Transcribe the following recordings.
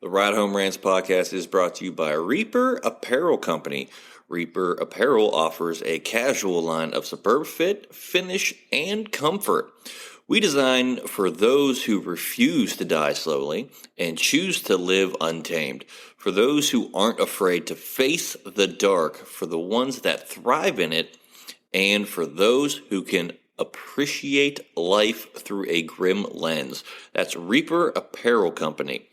The Ride Home Rants podcast is brought to you by Reaper Apparel Company. Reaper Apparel offers a casual line of superb fit, finish, and comfort. We design for those who refuse to die slowly and choose to live untamed. For those who aren't afraid to face the dark, for the ones that thrive in it, and for those who can appreciate life through a grim lens. That's Reaper Apparel Company.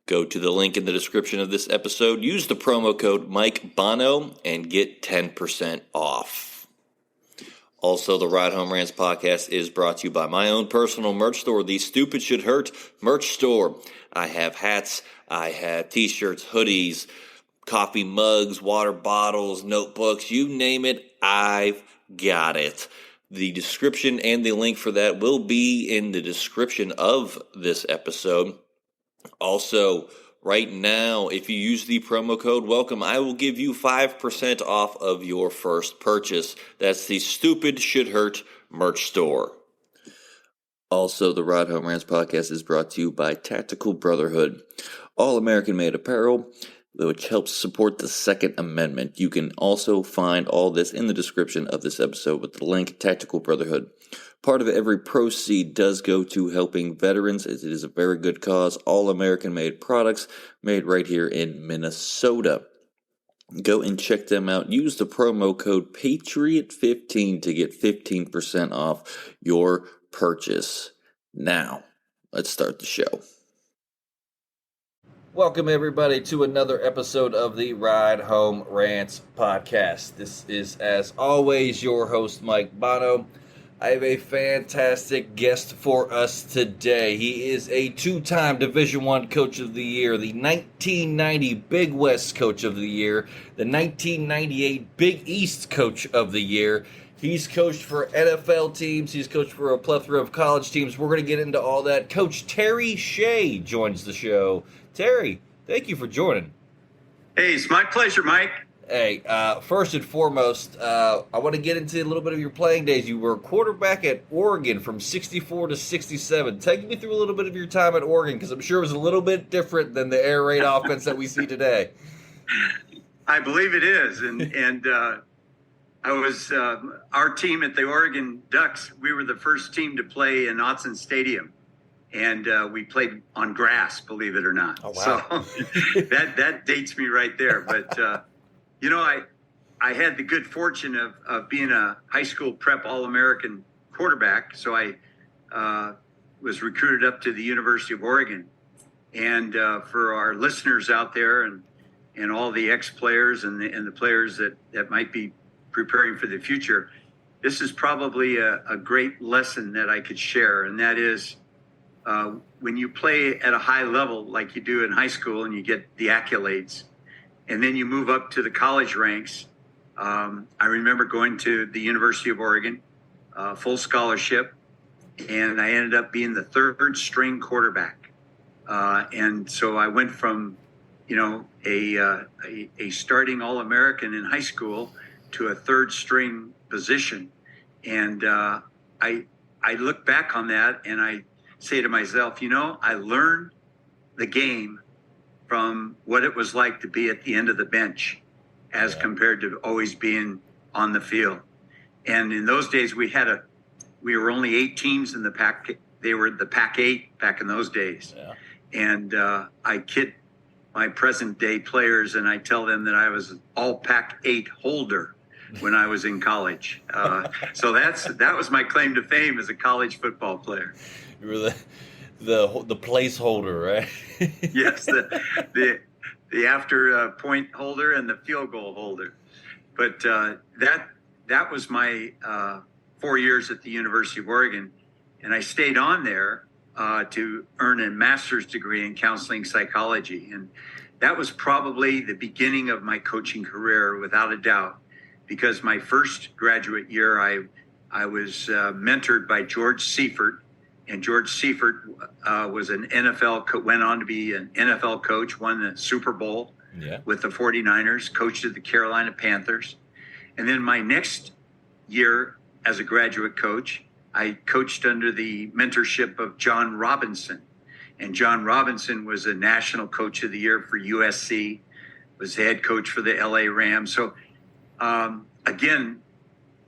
Go to the link in the description of this episode, use the promo code Mike Bono, and get 10% off. Also, the Ride Home Rants podcast is brought to you by my own personal merch store, the Stupid Should Hurt merch store. I have hats, I have t-shirts, hoodies, coffee mugs, water bottles, notebooks, you name it, I've got it. The description and the link for that will be in the description of this episode. Also, right now, if you use the promo code WELCOME, I will give you 5% off of your first purchase. That's the Stupid Should Hurt merch store. Also, the Ride Home Rants podcast is brought to you by Tactical Brotherhood, all-American made apparel, which helps support the Second Amendment. You can also find all this in the description of this episode with the link, Tactical Brotherhood. Part of every proceed does go to helping veterans, as it is a very good cause. All American-made products made right here in Minnesota. Go and check them out. Use the promo code PATRIOT15 to get 15% off your purchase. Now, let's start the show. Welcome, everybody, to another episode of the Ride Home Rants podcast. This is, as always, your host, Mike Bono. I have a fantastic guest for us today. He is a two-time Division I Coach of the Year, the 1990 Big West Coach of the Year, the 1998 Big East Coach of the Year. He's coached for NFL teams. He's coached for a plethora of college teams. We're going to get into all that. Coach Terry Shea joins the show. Terry, thank you for joining. Hey, it's my pleasure, Mike. Hey, first and foremost, I want to get into a little bit of your playing days. You were a quarterback at Oregon from 64 to 67. Take me through a little bit of your time at Oregon, because I'm sure it was a little bit different than the air raid offense that we see today. I believe it is. And I was our team at the Oregon Ducks. We were the first team to play in Autzen Stadium. And we played on grass, believe it or not. Oh, wow. So that dates me right there. But, I had the good fortune of being a high school prep All-American quarterback. So I was recruited up to the University of Oregon. And for our listeners out there and all the ex-players and the players that might be preparing for the future, this is probably a great lesson that I could share. And that is, when you play at a high level like you do in high school and you get the accolades, and then you move up to the college ranks. I remember going to the University of Oregon, full scholarship, and I ended up being the third string quarterback. And so I went from, a starting All-American in high school to a third string position. And I look back on that and I say to myself, I learned the game from what it was like to be at the end of the bench as compared to always being on the field. And in those days we were only 8 teams in the Pac. They were the Pac-8 back in those days. Yeah. And I kid my present day players and I tell them that I was an all Pac-8 holder when I was in college. So that was my claim to fame as a college football player. You were the placeholder, right? Yes, the after point holder and the field goal holder. But that was my 4 years at the University of Oregon, and I stayed on there to earn a master's degree in counseling psychology, and that was probably the beginning of my coaching career, without a doubt, because my first graduate year I was mentored by George Seifert. And George Seifert was an went on to be an NFL coach, won the Super Bowl with the 49ers, coached at the Carolina Panthers. And then my next year as a graduate coach, I coached under the mentorship of John Robinson. And John Robinson was a national coach of the year for USC, was the head coach for the LA Rams. So again,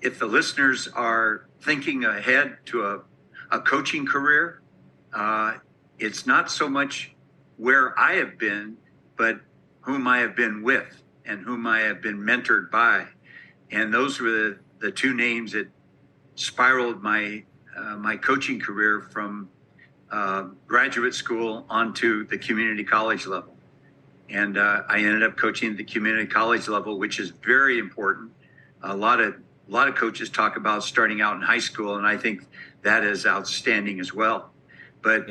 if the listeners are thinking ahead to a coaching career, it's not so much where I have been, but whom I have been with and whom I have been mentored by. And those were the two names that spiraled my coaching career from graduate school onto the community college level. And I ended up coaching at the community college level, which is very important. A lot of coaches talk about starting out in high school, and I think that is outstanding as well. But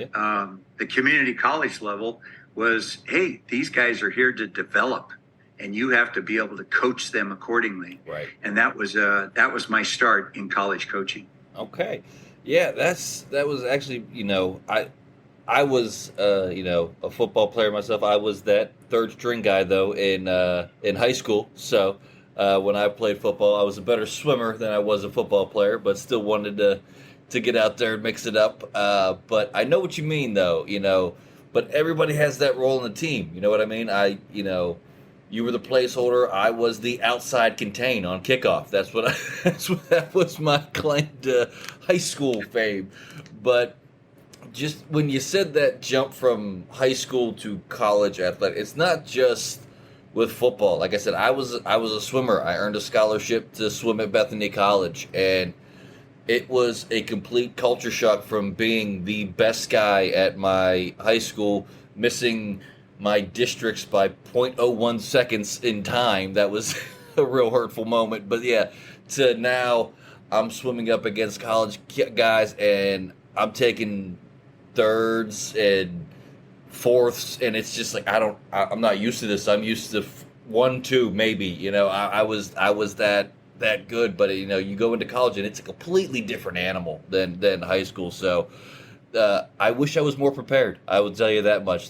the community college level was, hey, these guys are here to develop, and you have to be able to coach them accordingly. Right. And that was my start in college coaching. Okay. Yeah, that was actually, I was a football player myself. I was that third string guy though in high school. So when I played football, I was a better swimmer than I was a football player, but still wanted to get out there and mix it up. But I know what you mean though, but everybody has that role in the team. You know what I mean? You were the placeholder. I was the outside contain on kickoff. That was my claim to high school fame. But just when you said that jump from high school to college athletics, it's not just with football. Like I said, I was a swimmer. I earned a scholarship to swim at Bethany College, and it was a complete culture shock from being the best guy at my high school, missing my districts by 0.01 seconds in time. That was a real hurtful moment. But yeah, to now I'm swimming up against college guys, and I'm taking thirds and fourths, and it's just like I'm not used to this. I'm used to 1, 2 maybe. I was that good, but you go into college and it's a completely different animal than high school. So I wish I was more prepared. I will tell you that much.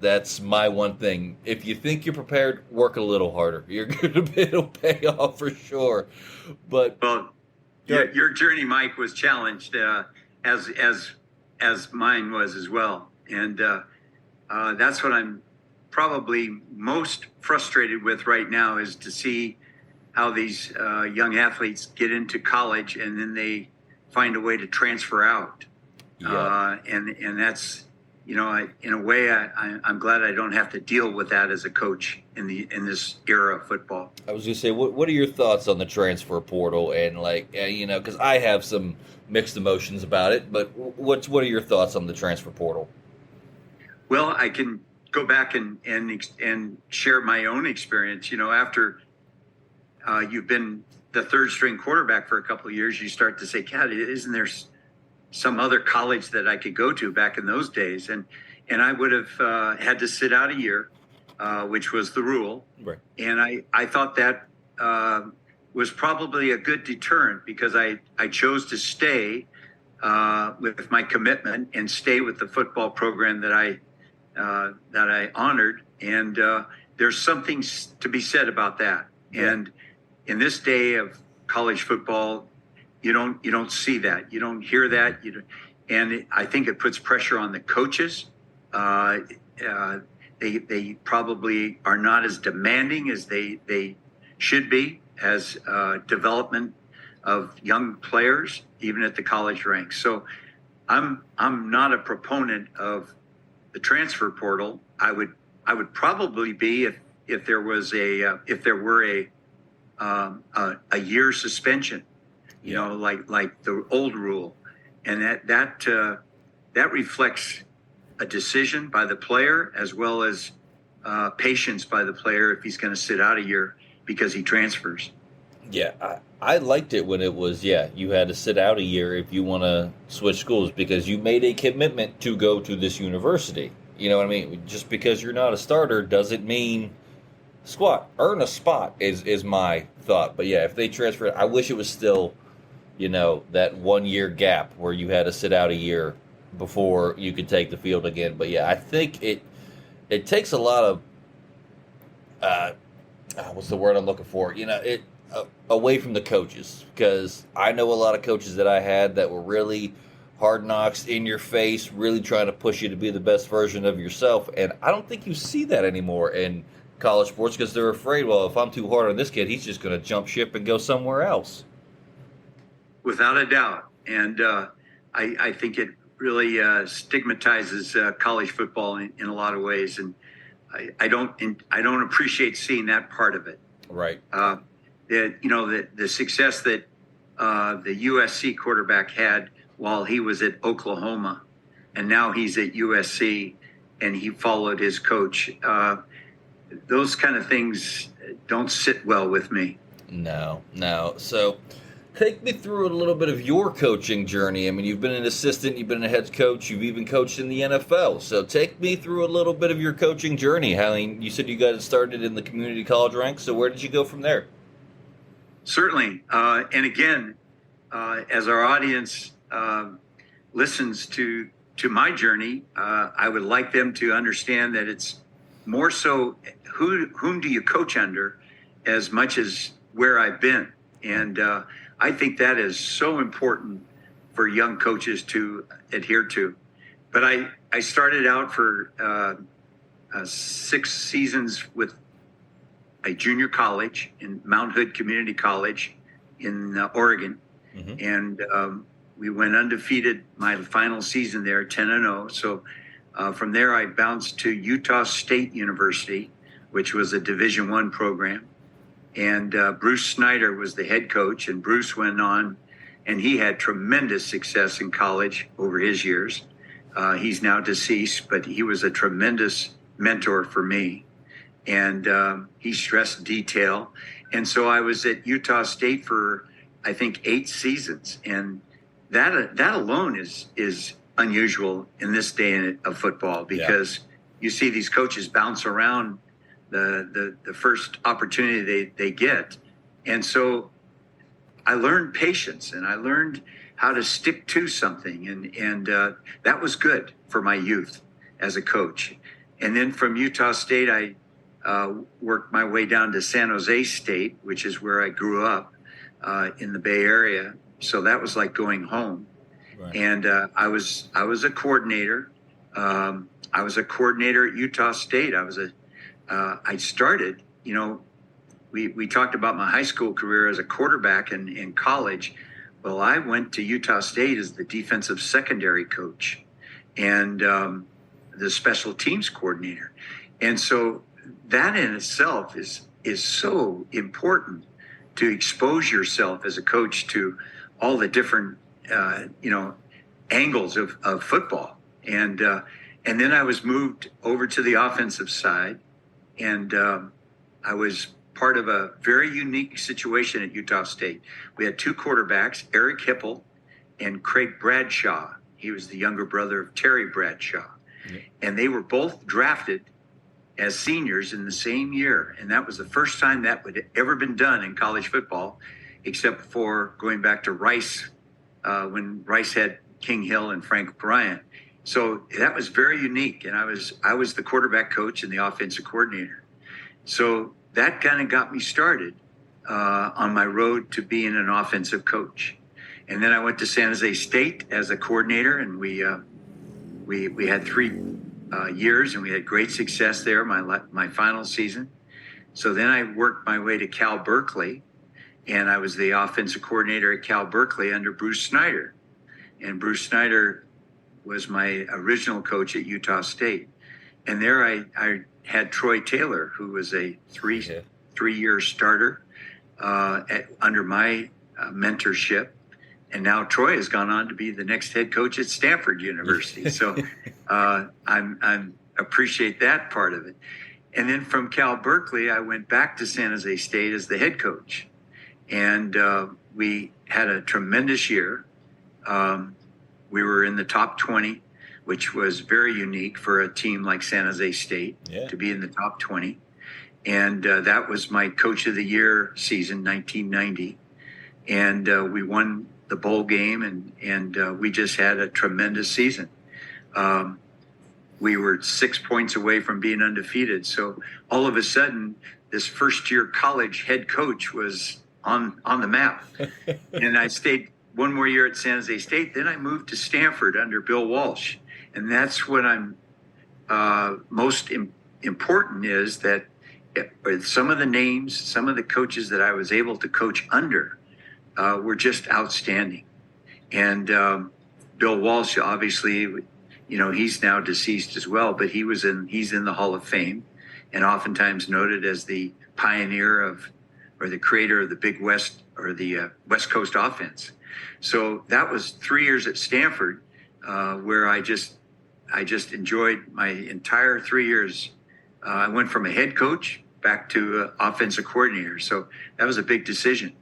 That's my one thing. If you think you're prepared, work a little harder. It'll pay off for sure. But your journey, Mike, was challenged as mine was as well, and that's what I'm probably most frustrated with right now, is to see how these young athletes get into college and then they find a way to transfer out. Yeah. And that's, in a way, I'm glad I don't have to deal with that as a coach in this era of football. I was going to say, what are your thoughts on the transfer portal? And because I have some mixed emotions about it, but what are your thoughts on the transfer portal? Well, I can go back and share my own experience. After you've been the third string quarterback for a couple of years, you start to say, God, isn't there some other college that I could go to back in those days? And I would have had to sit out a year, which was the rule. Right. And I thought that was probably a good deterrent, because I chose to stay with my commitment and stay with the football program that I honored. And there's something to be said about that. Yeah. And in this day of college football, you don't see that. You don't hear that. And I think it puts pressure on the coaches. They probably are not as demanding as they should be as development of young players, even at the college ranks. So I'm not a proponent of the transfer portal. I would probably be if there were a year suspension. Like the old rule, and that reflects a decision by the player, as well as patience by the player if he's going to sit out a year because he transfers. Yeah, I liked it when it was, you had to sit out a year if you want to switch schools, because you made a commitment to go to this university. You know what I mean? Just because you're not a starter doesn't mean squat. Earn a spot is my thought. But yeah, if they transfer, I wish it was still, that 1 year gap where you had to sit out a year before you could take the field again. But yeah, I think it takes a lot of what's the word I'm looking for? Away from the coaches, because I know a lot of coaches that I had that were really hard knocks, in your face, really trying to push you to be the best version of yourself. And I don't think you see that anymore in college sports because they're afraid, well, if I'm too hard on this kid, he's just going to jump ship and go somewhere else. Without a doubt. And I think it really stigmatizes college football in a lot of ways. And I don't appreciate seeing that part of it. Right. The success that the USC quarterback had while he was at Oklahoma, and now he's at USC, and he followed his coach. Those kind of things don't sit well with me. No. So take me through a little bit of your coaching journey. I mean, you've been an assistant, you've been a head coach, you've even coached in the NFL. So take me through a little bit of your coaching journey. You said you got started in the community college ranks, so where did you go from there? Certainly. And again, as our audience listens to my journey, I would like them to understand that it's more so whom do you coach under as much as where I've been. And I think that is so important for young coaches to adhere to. But I started out for 6 seasons with a junior college in Mount Hood Community College in Oregon. Mm-hmm. And we went undefeated my final season there, 10-0. So from there, I bounced to Utah State University, which was a Division I program. And Bruce Snyder was the head coach, and Bruce went on, and he had tremendous success in college over his years. He's now deceased, but he was a tremendous mentor for me. And he stressed detail. And so I was at Utah State for, I think, 8 seasons. And that alone is unusual in this day of football, because you see these coaches bounce around the first opportunity they get. And so I learned patience, and I learned how to stick to something. And that was good for my youth as a coach. And then from Utah State, I worked my way down to San Jose State, which is where I grew up in the Bay Area. So that was like going home. Right. And I was a coordinator. I was a coordinator at Utah State. I started, we talked about my high school career as a quarterback in college. Well, I went to Utah State as the defensive secondary coach and the special teams coordinator. And so that in itself is so important, to expose yourself as a coach to all the different, angles of football. And then I was moved over to the offensive side. And I was part of a very unique situation at Utah State. We had 2 quarterbacks, Eric Hipple and Craig Bradshaw. He was the younger brother of Terry Bradshaw. Yeah. And they were both drafted as seniors in the same year. And that was the first time that would have ever been done in college football, except for going back to Rice, when Rice had King Hill and Frank Bryant. So that was very unique. And I was the quarterback coach and the offensive coordinator. So that kind of got me started on my road to being an offensive coach. And then I went to San Jose State as a coordinator, and we had 3 years, and we had great success there, my final season. So then I worked my way to Cal Berkeley, and I was the offensive coordinator at Cal Berkeley under Bruce Snyder. And Bruce Snyder was my original coach at Utah State. And there I had Troy Taylor, who was a three-year starter under my mentorship. And now Troy has gone on to be the next head coach at Stanford University. So I'm appreciate that part of it. And then from Cal Berkeley, I went back to San Jose State as the head coach. And we had a tremendous year. We were in the top 20, which was very unique for a team like San Jose State to be in the top 20. And that was my Coach of the Year season, 1990. And we won the bowl game, and we just had a tremendous season. We were 6 points away from being undefeated. So all of a sudden, this first-year college head coach was on the map. And I stayed one more year at San Jose State. Then I moved to Stanford under Bill Walsh. And that's what I'm most important is that some of the names, some of the coaches that I was able to coach under were just outstanding. And Bill Walsh, obviously, he's now deceased as well, but he's in the Hall of Fame and oftentimes noted as the pioneer or the creator of the Big West or the West Coast offense. So that was 3 years at Stanford where I just enjoyed my entire 3 years. I went from a head coach back to offensive coordinator. So that was a big decision.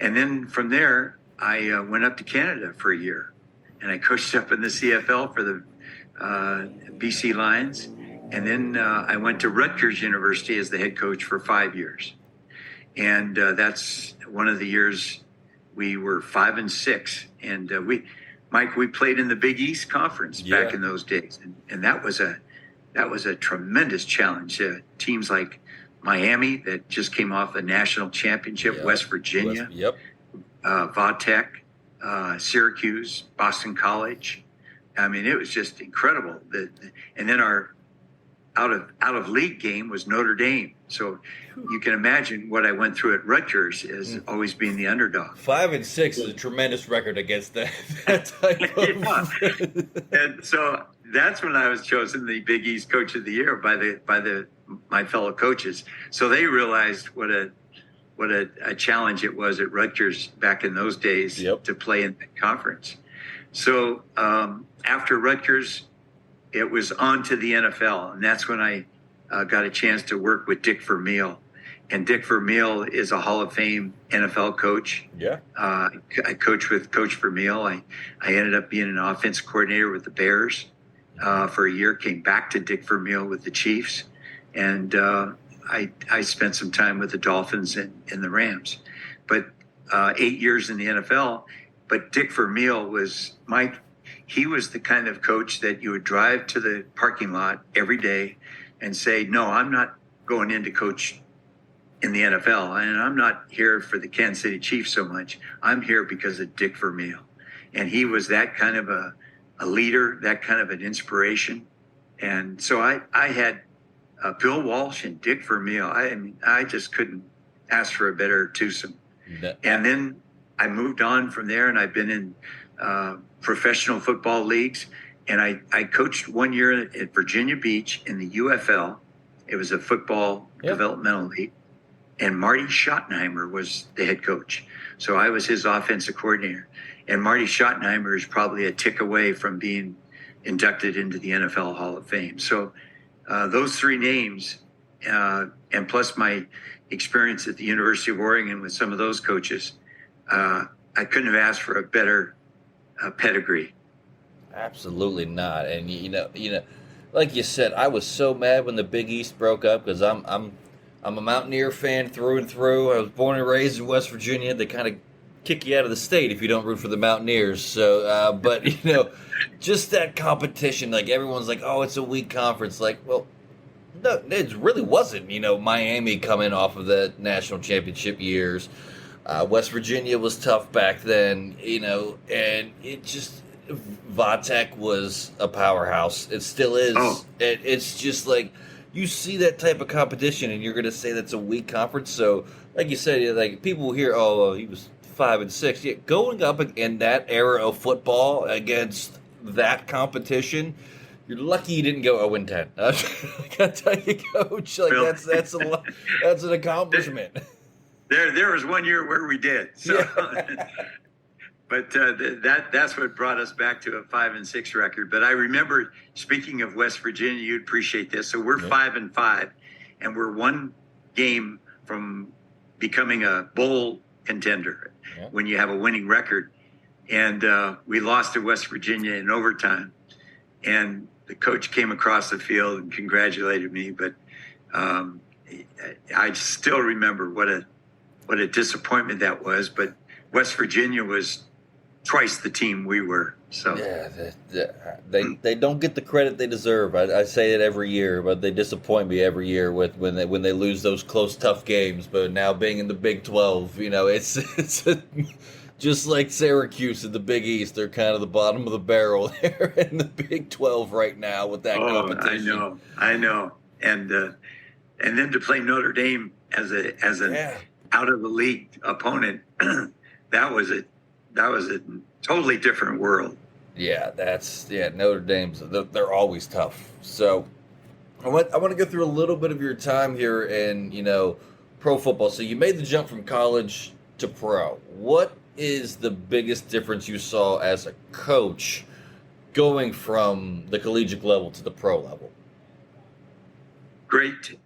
And then from there, I went up to Canada for a year, and I coached up in the CFL for the BC Lions. And then I went to Rutgers University as the head coach for 5 years. And that's one of the years we were 5-6. And we played in the Big East Conference back in those days. And that was a tremendous challenge. Teams like Miami that just came off a national championship, West Virginia, Vatech, Syracuse, Boston College. I mean, it was just incredible. And then our out of league game was Notre Dame. So you can imagine what I went through at Rutgers as always being the underdog. 5-6 is a tremendous record against that type of. And so that's when I was chosen the Big East Coach of the Year by my fellow coaches. So they realized what a challenge it was at Rutgers back in those days to play in the conference. So after Rutgers, it was on to the NFL, and that's when I got a chance to work with Dick Vermeil. And Dick Vermeil is a Hall of Fame NFL coach. Yeah. I coached with Coach Vermeil. I ended up being an offense coordinator with the Bears for a year, came back to Dick Vermeil with the Chiefs, and I spent some time with the Dolphins and the Rams. But 8 years in the NFL, but Dick Vermeil was he was the kind of coach that you would drive to the parking lot every day and say, no, I'm not going in to coach in the NFL, and I'm not here for the Kansas City Chiefs so much. I'm here because of Dick Vermeil. And he was that kind of a leader, that kind of an inspiration. And so I had Bill Walsh and Dick Vermeil. I just couldn't ask for a better twosome. And then I moved on from there, and I've been in professional football leagues. And I coached 1 year at Virginia Beach in the UFL. It was a football developmental league. And Marty Schottenheimer was the head coach. So I was his offensive coordinator. And Marty Schottenheimer is probably a tick away from being inducted into the NFL Hall of Fame. So those three names, and plus my experience at the University of Oregon with some of those coaches, I couldn't have asked for a better pedigree. Absolutely not. And you know, like you said, I was so mad when the Big East broke up because I'm a Mountaineer fan through and through. I was born and raised in West Virginia. They kind of kick you out of the state if you don't root for the Mountaineers. So, but just that competition, like everyone's like, oh, it's a weak conference. Like, well, no, it really wasn't. Miami coming off of the national championship years. West Virginia was tough back then, and it just, Vatech was a powerhouse. It still is. Oh. It's just like, you see that type of competition and you're going to say that's a weak conference. So, like you said, like people hear, oh, he was 5-6. Yeah, going up in that era of football against that competition, you're lucky you didn't go 0-10. I gotta tell you, Coach, like that's an accomplishment. There was 1 year where we did. So. Yeah. But that's what brought us back to a 5-6 record. But I remember, speaking of West Virginia, you'd appreciate this. So we're 5-5, and we're one game from becoming a bowl contender when you have a winning record. And we lost to West Virginia in overtime. And the coach came across the field and congratulated me. But I still remember what a disappointment that was. But West Virginia was twice the team we were. So they don't get the credit they deserve. I say it every year, but they disappoint me every year when they lose those close, tough games. But now being in the Big 12, it's Just like Syracuse in the Big East, they're kind of the bottom of the barrel there in the Big 12 right now with that competition. I know, and then to play Notre Dame as an out of the league opponent, that was a totally different world. Yeah, Notre Dame's they're always tough. So I want to go through a little bit of your time here in pro football. So you made the jump from college to pro. What is the biggest difference you saw as a coach going from the collegiate level to the pro level? Great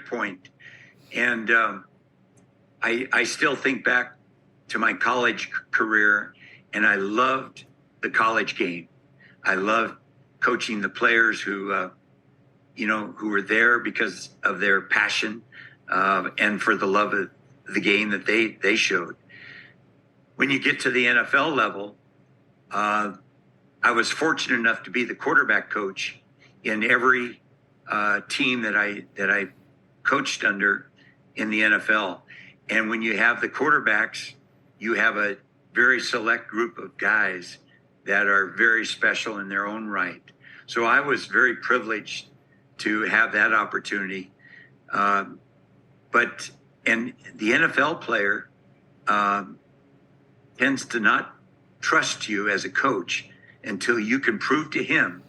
point. And I still think back to my college career, and I loved the college game. I loved coaching the players who were there because of their passion and for the love of the game that they showed. When you get to the NFL level, I was fortunate enough to be the quarterback coach in every team that I coached under in the NFL. And when you have the quarterbacks, you have a very select group of guys that are very special in their own right. So I was very privileged to have that opportunity. And the NFL player tends to not trust you as a coach until you can prove to him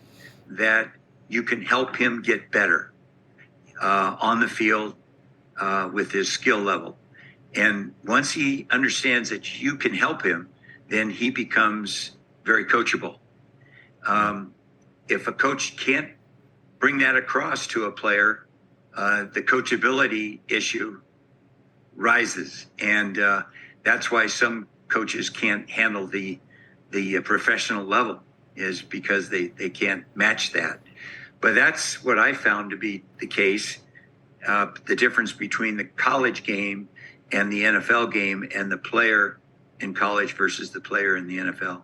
that you can help him get better on the field with his skill level. And once he understands that you can help him, then he becomes very coachable. If a coach can't bring that across to a player, the coachability issue rises. And that's why some coaches can't handle the professional level, is because they can't match that. But that's what I found to be the case, the difference between the college game and the NFL game, and the player in college versus the player in the NFL.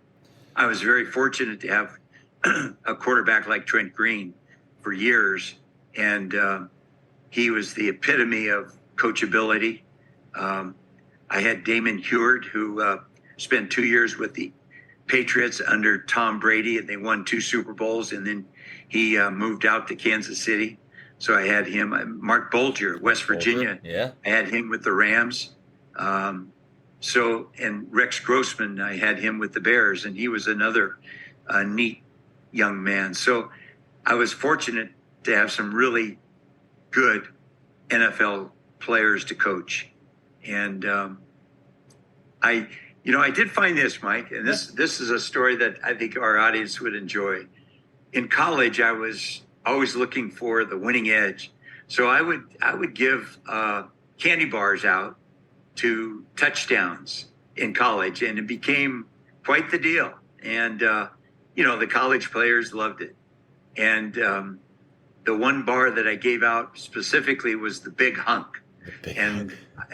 I was very fortunate to have a quarterback like Trent Green for years, and he was the epitome of coachability. I had Damon Heward, who spent 2 years with the Patriots under Tom Brady, and they won 2 Super Bowls, and then he moved out to Kansas City. So I had him. Mark Bolger, West Virginia. Yeah. I had him with the Rams. And Rex Grossman, I had him with the Bears, and he was another neat young man. So I was fortunate to have some really good NFL players to coach. And I did find this, Mike, and this is a story that I think our audience would enjoy. In college, I was always looking for the winning edge. So I would give candy bars out to touchdowns in college, and it became quite the deal. And, the college players loved it. And the one bar that I gave out specifically was the big hunk.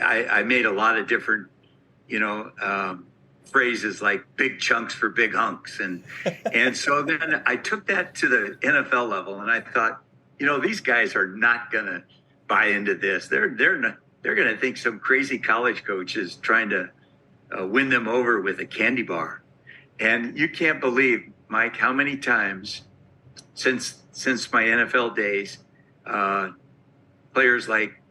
I made a lot of different, phrases like big chunks for big hunks. And so then I took that to the NFL level, and I thought, these guys are not going to buy into this. They're going to think some crazy college coach is trying to win them over with a candy bar. And you can't believe, Mike, how many times since my NFL days, players like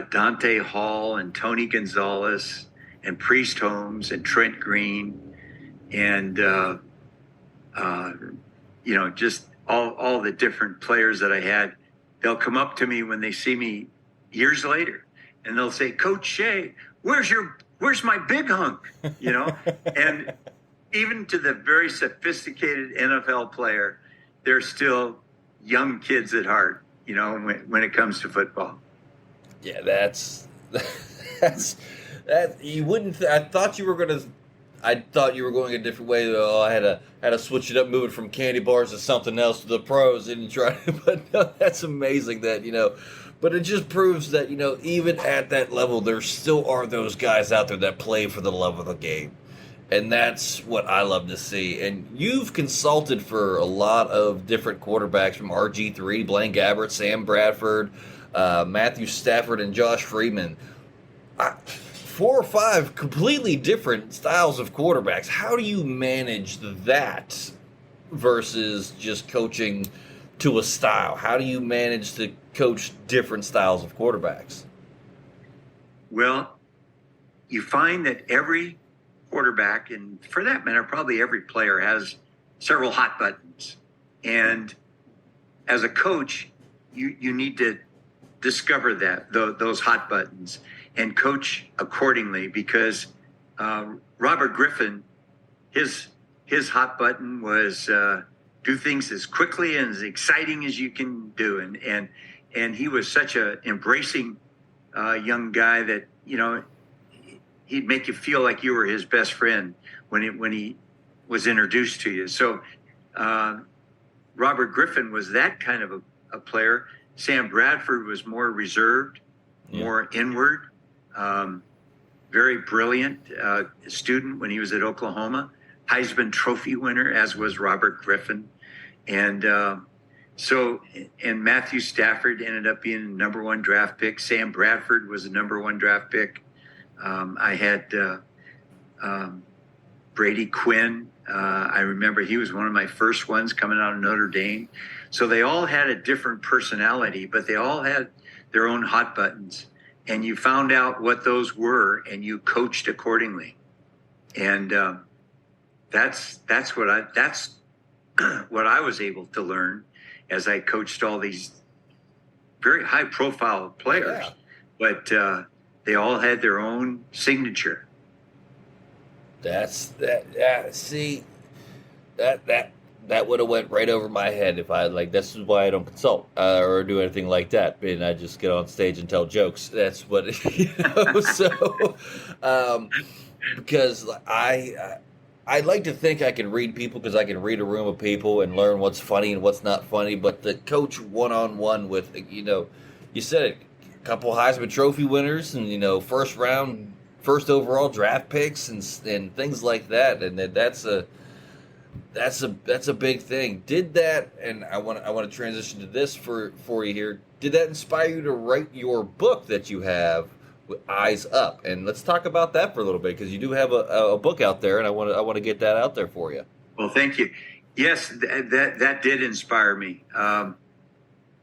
Dante Hall and Tony Gonzalez and Priest Holmes and Trent Green and, just all the different players that I had, they'll come up to me when they see me years later, and they'll say, Coach Shea, where's my big hunk? And even to the very sophisticated NFL player, they're still young kids at heart, when it comes to football. Yeah, that's that you wouldn't. I thought you were going a different way. Though I had to switch it up, move it from candy bars to something else to the pros, and try. But no, that's amazing that But it just proves that even at that level, there still are those guys out there that play for the love of the game, and that's what I love to see. And you've consulted for a lot of different quarterbacks, from RG3, Blaine Gabbert, Sam Bradford, Matthew Stafford, and Josh Freeman. 4 or 5 completely different styles of quarterbacks. How do you manage that versus just coaching to a style? How do you manage to coach different styles of quarterbacks? Well, you find that every quarterback, and for that matter, probably every player, has several hot buttons. And as a coach, you need to discover those hot buttons and coach accordingly, because Robert Griffin, his hot button was do things as quickly and as exciting as you can do, and he was such a embracing young guy that, you know, he'd make you feel like you were his best friend when he was introduced to you. So Robert Griffin was that kind of a player. Sam Bradford was more reserved, more inward, very brilliant student when he was at Oklahoma, Heisman Trophy winner, as was Robert Griffin. And and Matthew Stafford ended up being a #1 draft pick. Sam Bradford was a #1 draft pick. I had Brady Quinn. I remember he was one of my first ones coming out of Notre Dame. So they all had a different personality, but they all had their own hot buttons. And you found out what those were, and you coached accordingly. And that's what I was able to learn as I coached all these very high-profile players. Yeah. But they all had their own signature. See, that would have went right over my head if I this is why I don't consult or do anything like that. And I just get on stage and tell jokes. That's what So because I like to think I can read people, because I can read a room of people and learn what's funny and what's not funny. But the coach one-on-one with, you said it, a couple Heisman Trophy winners and, first overall draft picks and things like that. And that's a big thing. Did that, and I want to transition to this for you here. Did that inspire you to write your book that you have, with Eyes Up? And let's talk about that for a little bit, because you do have a book out there, and I want to get that out there for you. Well, thank you. Yes, that did inspire me.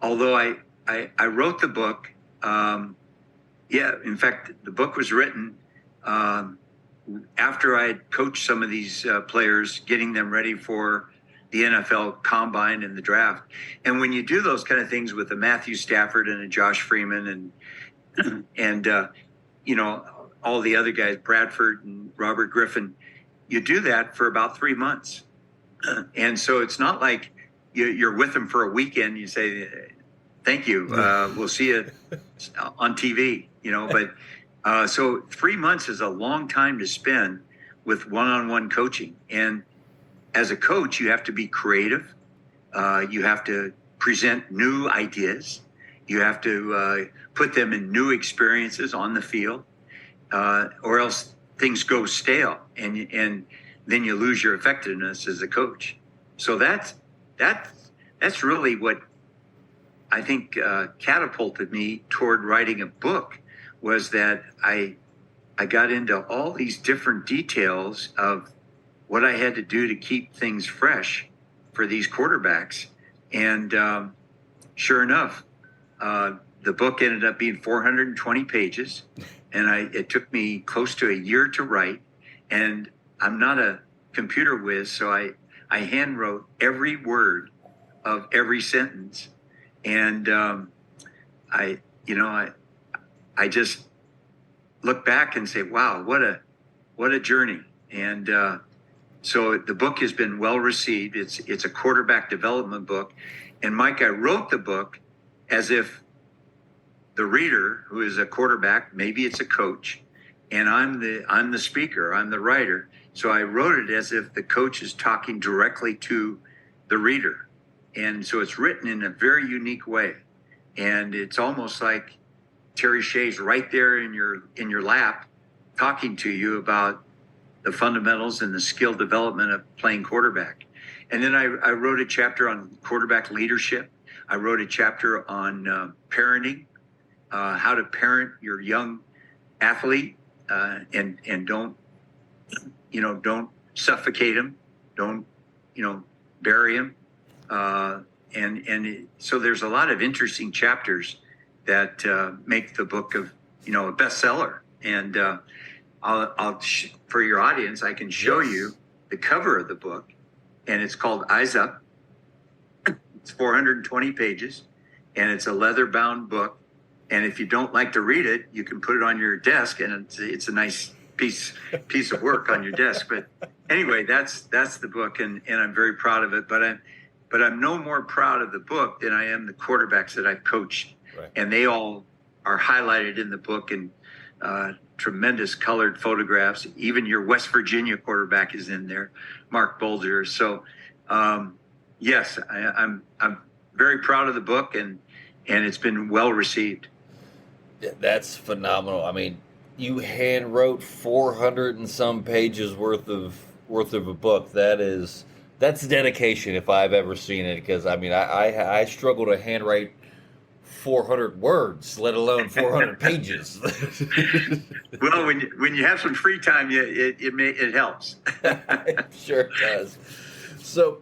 Although I wrote the book, in fact, the book was written after I had coached some of these players, getting them ready for the NFL Combine and the draft. And when you do those kind of things with a Matthew Stafford and a Josh Freeman and all the other guys, Bradford and Robert Griffin, you do that for about 3 months. And so it's not like you're with them for a weekend. You say, thank you. We'll see you on TV, but so 3 months is a long time to spend with one-on-one coaching. And as a coach, you have to be creative. You have to present new ideas. You have to put them in new experiences on the field, or else things go stale, and then you lose your effectiveness as a coach. So that's really what I think catapulted me toward writing a book, was that I got into all these different details of what I had to do to keep things fresh for these quarterbacks. And sure enough, the book ended up being 420 pages, and it took me close to a year to write. And I'm not a computer whiz, so I hand wrote every word of every sentence. And I just look back and say, wow, what a journey. And so the book has been well received. It's a quarterback development book. And Mike, I wrote the book as if the reader, who is a quarterback, maybe it's a coach, and I'm the speaker, I'm the writer. So I wrote it as if the coach is talking directly to the reader. And so it's written in a very unique way. And it's almost like Terry Shea's right there in your lap, talking to you about the fundamentals and the skill development of playing quarterback. And then I wrote a chapter on quarterback leadership. I wrote a chapter on parenting, how to parent your young athlete, and don't suffocate them, don't bury them, so there's a lot of interesting chapters that make the book of a bestseller. And for your audience, I can show you the cover of the book, and it's called Eyes Up. It's 420 pages, and it's a leather-bound book. And if you don't like to read it, you can put it on your desk, and it's a nice piece of work on your desk. But anyway, that's the book, and I'm very proud of it. But I'm no more proud of the book than I am the quarterbacks that I've coached, right. And they all are highlighted in the book, and tremendous colored photographs. Even your West Virginia quarterback is in there, Mark Bolger. So, yes, I'm very proud of the book, and it's been well received. That's phenomenal. I mean, you hand wrote 400 and some pages worth of a book. That's dedication if I've ever seen it. Because I mean, I struggle to handwrite 400 words, let alone 400 pages. Well, when you have some free time, it helps. It sure does. So,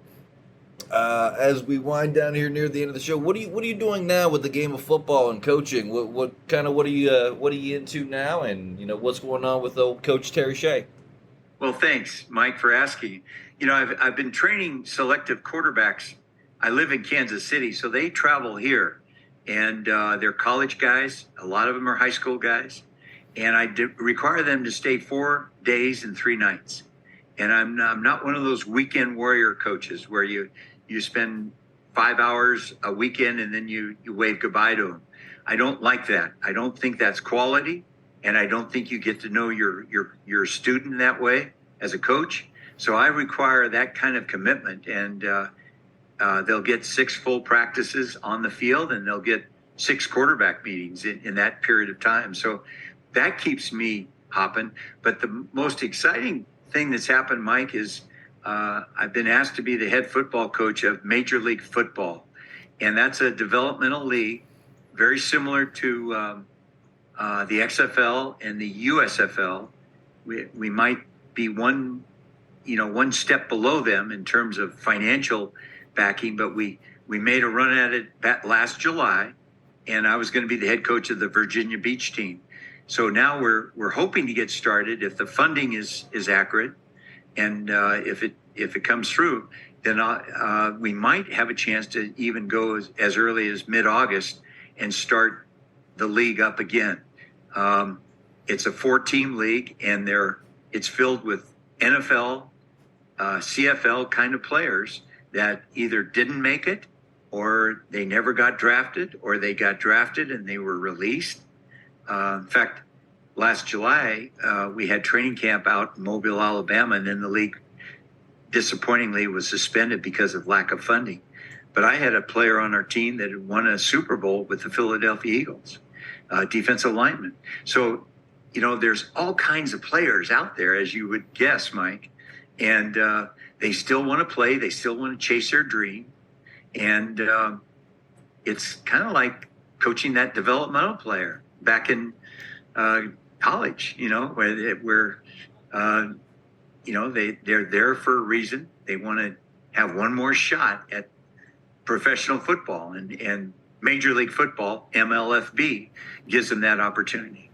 as we wind down here near the end of the show, what are you doing now with the game of football and coaching? What are you into now, and what's going on with old Coach Terry Shea? Well, thanks, Mike, for asking. I've been training selective quarterbacks. I live in Kansas City, so they travel here, and they're college guys. A lot of them are high school guys, and I require them to stay 4 days and 3 nights. And I'm not one of those weekend warrior coaches where you spend 5 hours a weekend and then you wave goodbye to them. I don't like that. I don't think that's quality, and I don't think you get to know your student that way as a coach. So I require that kind of commitment, and they'll get 6 full practices on the field, and they'll get 6 quarterback meetings in that period of time. So that keeps me hopping. But the most exciting thing that's happened, Mike, is I've been asked to be the head football coach of Major League Football, and that's a developmental league very similar to the XFL and the USFL. We might be one step below them in terms of financial backing, but we made a run at it last July, and I was going to be the head coach of the Virginia Beach team. So now we're hoping to get started if the funding is accurate. And if it comes through, then we might have a chance to even go as early as mid-August and start the league up again. It's a 4-team league, and it's filled with NFL, CFL kind of players that either didn't make it, or they never got drafted, or they got drafted and they were released. In fact, last July, we had training camp out in Mobile, Alabama, and then the league, disappointingly, was suspended because of lack of funding. But I had a player on our team that had won a Super Bowl with the Philadelphia Eagles, defensive lineman. So, there's all kinds of players out there, as you would guess, Mike, and they still want to play. They still want to chase their dream. And it's kind of like coaching that developmental player back in college, where they're there for a reason. They want to have one more shot at professional football, and Major League Football, MLFB, gives them that opportunity.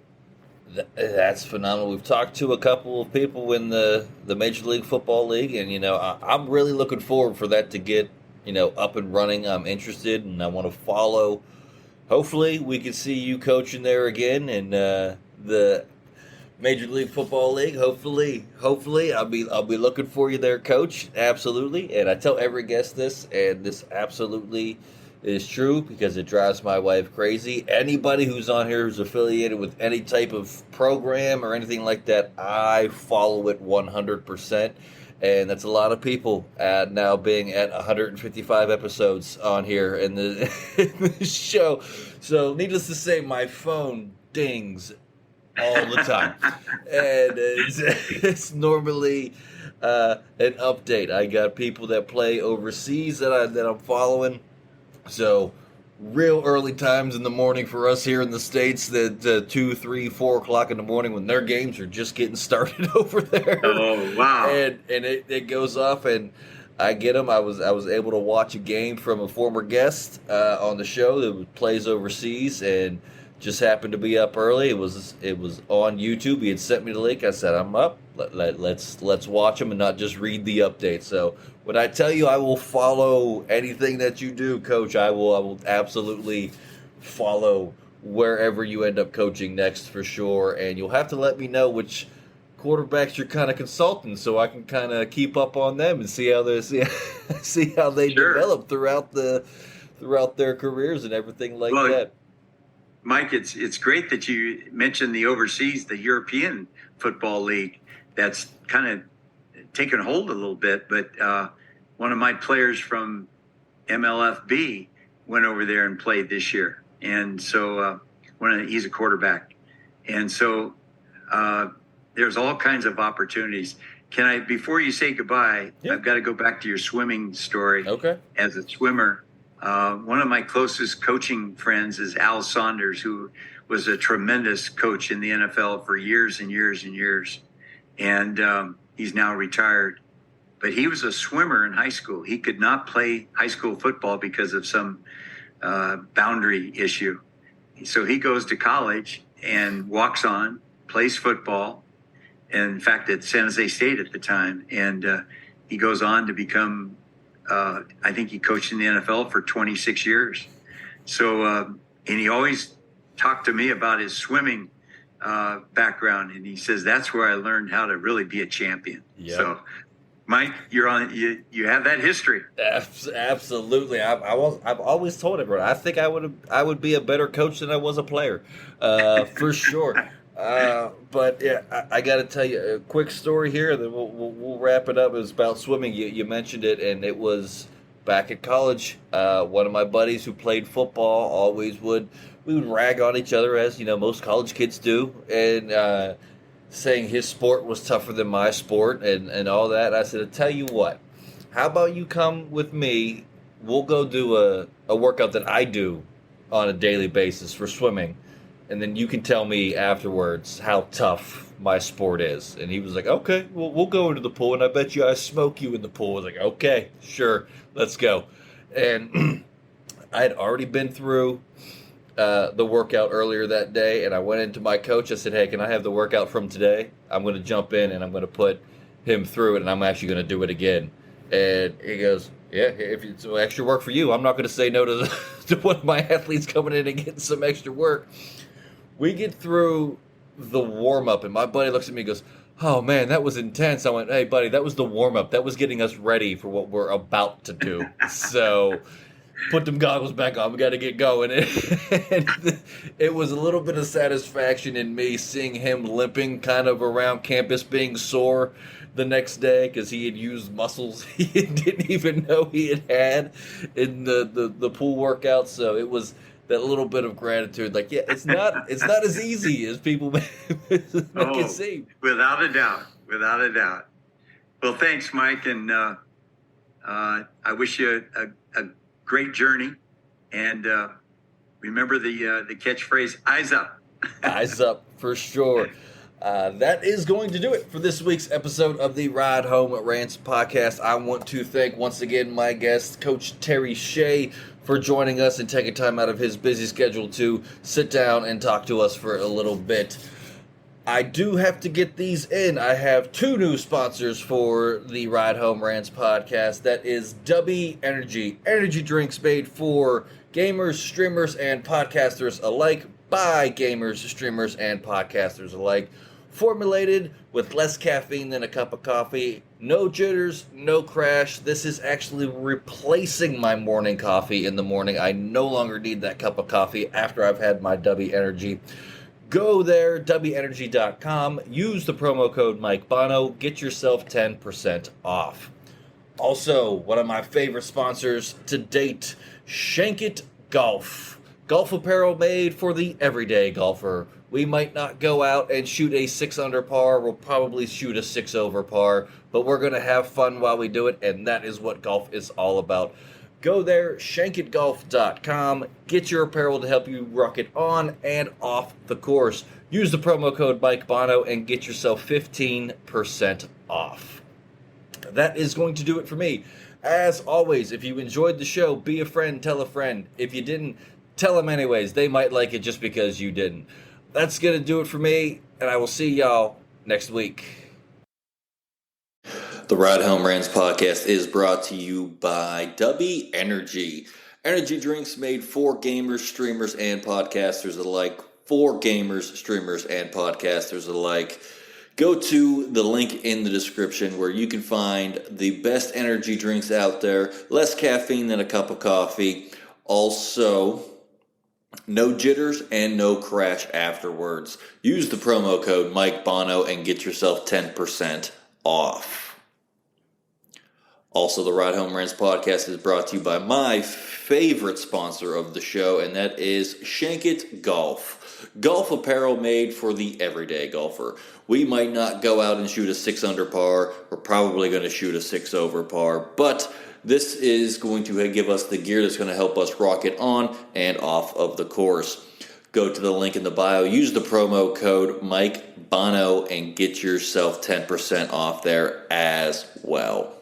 That's phenomenal. We've talked to a couple of people in the Major League Football League, and I'm really looking forward for that to get up and running. I'm interested, and I want to follow. Hopefully, we can see you coaching there again in the Major League Football League. Hopefully, I'll be looking for you there, Coach. Absolutely, and I tell every guest this, and this absolutely is true because it drives my wife crazy. Anybody who's on here who's affiliated with any type of program or anything like that, I follow it 100%. And that's a lot of people now being at 155 episodes on here in the show. So needless to say, my phone dings all the time. And it's normally an update. I got people that play overseas that I'm following. So real early times in the morning for us here in the States, that 2, 3, 4 o'clock in the morning when their games are just getting started over there. Oh, wow. And it goes off, and I get them. I was able to watch a game from a former guest on the show that plays overseas, and just happened to be up early. It was on YouTube. He had sent me the link. I said, I'm up. Let's watch them and not just read the update. So when I tell you I will follow anything that you do, Coach, I will absolutely follow wherever you end up coaching next for sure. And you'll have to let me know which quarterbacks you're kind of consulting, so I can kind of keep up on them and see how they Sure. develop throughout their careers and everything like Well, that. Mike, it's great that you mentioned the overseas, the European Football League. That's kind of taken hold a little bit. But one of my players from MLFB went over there and played this year, and so he's a quarterback, and so there's all kinds of opportunities. Can I, before you say goodbye, Yeah. I've got to go back to your swimming story. Okay. As a swimmer, one of my closest coaching friends is Al Saunders, who was a tremendous coach in the NFL for years and years and years. And he's now retired. But he was a swimmer in high school. He could not play high school football because of some boundary issue. So he goes to college and walks on, plays football. And in fact, at San Jose State at the time. And he goes on to become, I think he coached in the NFL for 26 years. So, and he always talked to me about his swimming background. And he says, that's where I learned how to really be a champion. Yep. So, Mike, you're on. You have that history. Absolutely. I've always told everyone I think I would be a better coach than I was a player, for sure. But yeah, I got to tell you a quick story here, and then we'll wrap it up. It was about swimming. You mentioned it, and it was back at college. One of my buddies who played football we would rag on each other, as most college kids do, and saying his sport was tougher than my sport and all that. I said, I tell you what, how about you come with me? We'll go do a workout that I do on a daily basis for swimming. And then you can tell me afterwards how tough my sport is. And he was like, okay, we'll go into the pool, and I bet you I smoke you in the pool. I was like, okay, sure, let's go. And I had already been through the workout earlier that day, and I went into my coach. I said, hey, can I have the workout from today? I'm going to jump in, and I'm going to put him through it, and I'm actually going to do it again. And he goes, yeah, if it's extra work for you, I'm not going to say no to one of my athletes coming in and getting some extra work. We get through the warm-up, and my buddy looks at me and goes, oh, man, that was intense. I went, hey, buddy, that was the warm-up. That was getting us ready for what we're about to do. So put them goggles back on. We got to get going. And it was a little bit of satisfaction in me seeing him limping kind of around campus, being sore the next day because he had used muscles he didn't even know he had in the pool workout. So it was that little bit of gratitude, like, yeah, it's not as easy as people make it seem. Without a doubt. Well, thanks, Mike, and I wish you a great journey. And remember the catchphrase, eyes up. Eyes up, for sure. That is going to do it for this week's episode of the Ride Home Rants podcast. I want to thank once again my guest, Coach Terry Shea, for joining us and taking time out of his busy schedule to sit down and talk to us for a little bit. I do have to get these in. I have 2 new sponsors for the Ride Home Rants podcast. That is Dubby Energy. Energy drinks made for gamers, streamers, and podcasters alike, by gamers, streamers, and podcasters alike. Formulated with less caffeine than a cup of coffee. No jitters, no crash. This is actually replacing my morning coffee in the morning. I no longer need that cup of coffee after I've had my Dubby Energy. Go there, WEnergy.com. Use the promo code Mike Bono. Get yourself 10% off. Also, one of my favorite sponsors to date, Shank It Golf. Golf apparel made for the everyday golfer. We might not go out and shoot a 6 under par. We'll probably shoot a 6 over par. But we're going to have fun while we do it, and that is what golf is all about. Go there, shankitgolf.com. Get your apparel to help you rock it on and off the course. Use the promo code Mike Bono and get yourself 15% off. That is going to do it for me. As always, if you enjoyed the show, be a friend, tell a friend. If you didn't, tell them anyways. They might like it just because you didn't. That's going to do it for me, and I will see y'all next week. The Ride Home Rants podcast is brought to you by W Energy. Energy drinks made for gamers, streamers, and podcasters alike. For gamers, streamers, and podcasters alike. Go to the link in the description where you can find the best energy drinks out there. Less caffeine than a cup of coffee. Also, no jitters and no crash afterwards. Use the promo code Mike Bono and get yourself 10% off. Also, the Ride Home Rants podcast is brought to you by my favorite sponsor of the show, and that is Shankit Golf. Golf apparel made for the everyday golfer. We might not go out and shoot a 6 under par. We're probably going to shoot a 6 over par, but this is going to give us the gear that's going to help us rock it on and off of the course. Go to the link in the bio, use the promo code Mike Bono, and get yourself 10% off there as well.